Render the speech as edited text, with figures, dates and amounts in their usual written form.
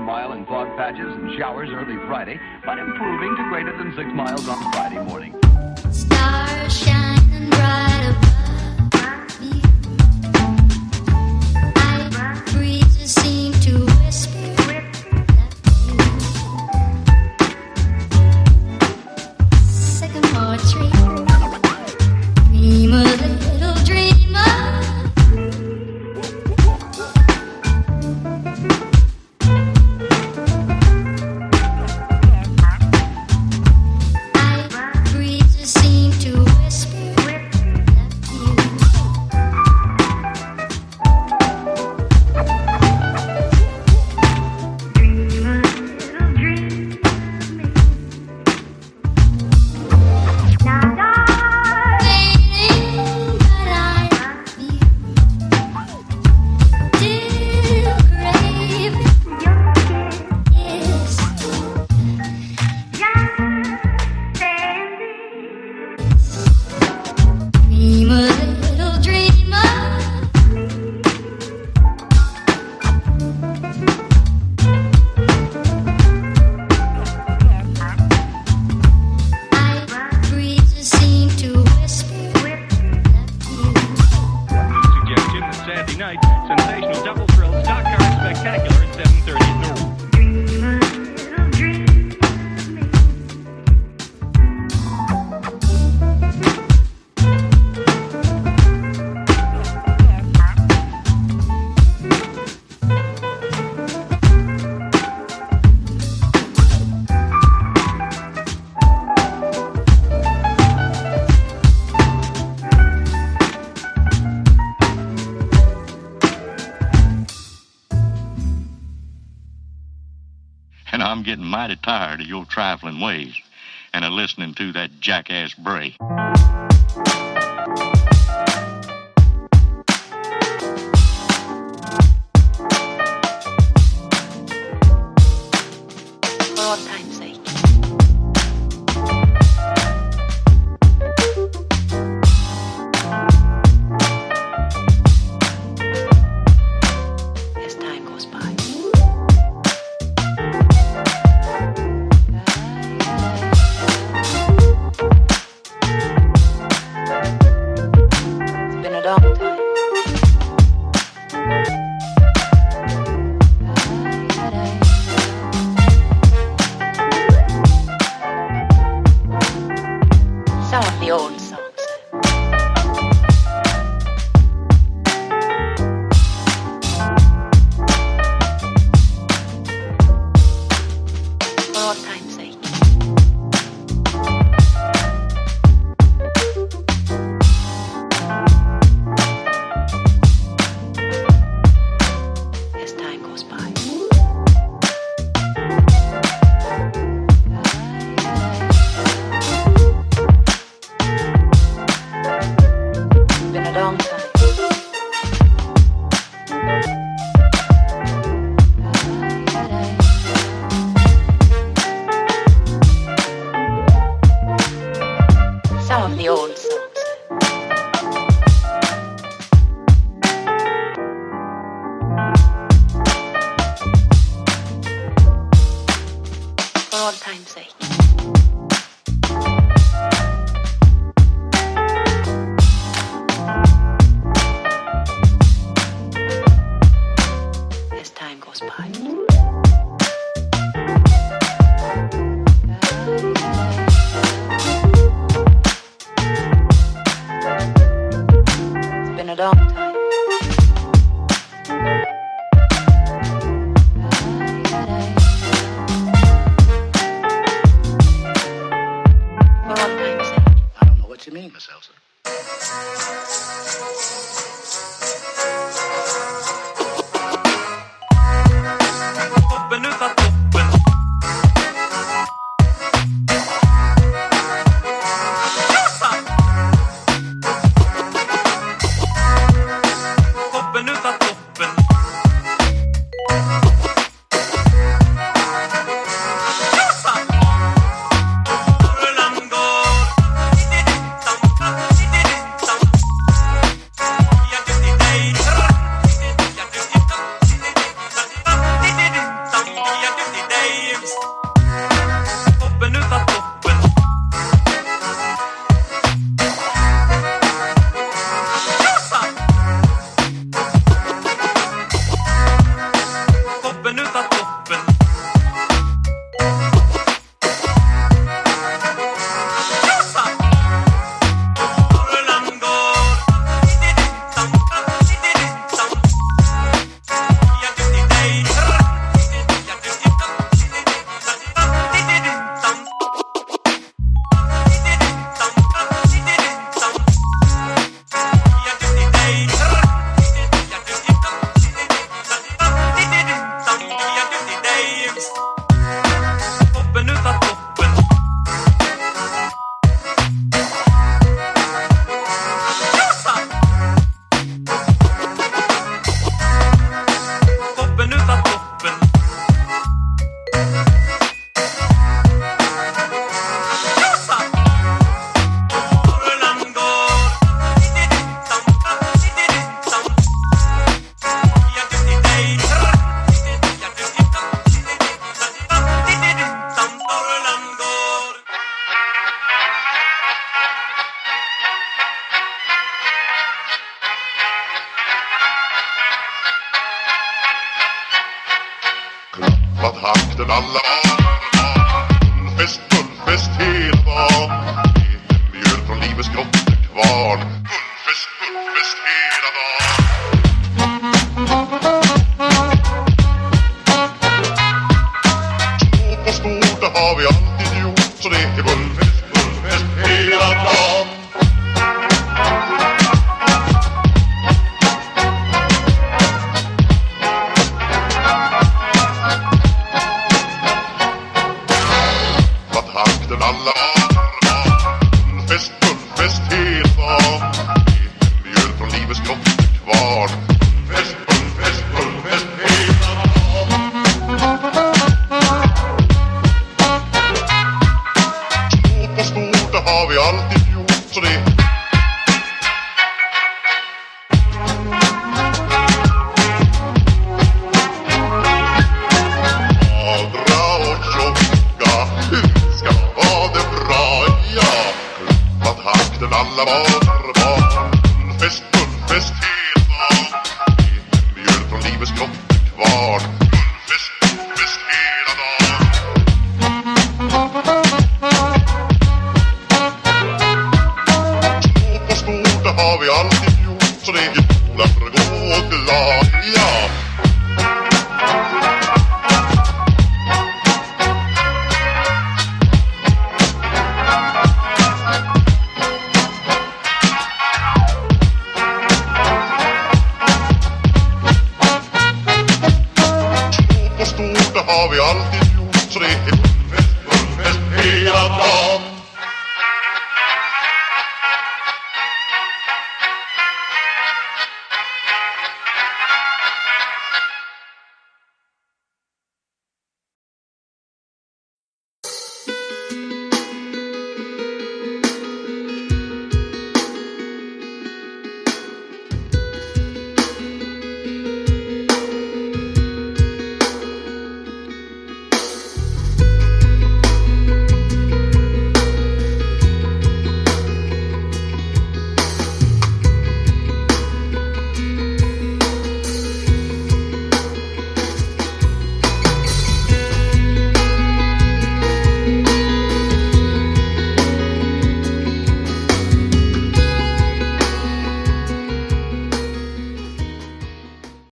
mile in fog patches and showers early Friday, but improving to greater than 6 miles on Friday morning. Stars shining bright above me. Night breezes seem to whisper that you. Sycamore tree, dream a little dreamer. And I'm getting mighty tired of your trifling ways and of listening to that jackass bray. For all time's sake. As time goes by. It's been a long time. Some of the old songs. For all time's sake. As time goes by. It's been a long time. Some of the old songs. For all time's sake. As time goes by. It's been a long time. For all time's sake. I don't know what you mean, Miss Elsa. takten alla fullfest hela dagen. Mjöl från livets grottekvarn. Fullfest hela dagen. Stort, det har vi alltid gjort, så det är fullfest hela dagen. Takten alla fullfest hela dagen. Mjöl från livets grottekvarn. Fullfest hela dagen. Stort, det har vi alltid gjort, så det magra och tjocka, ska vara det bra, ja. Takten alla barn. Fullfest hela dagen. Mjöl från livets grottekvarn. Fullfest hela dagen. Stort, det har vi alltid gjort, så det är därför gå glad, ja. Stort, det har vi alltid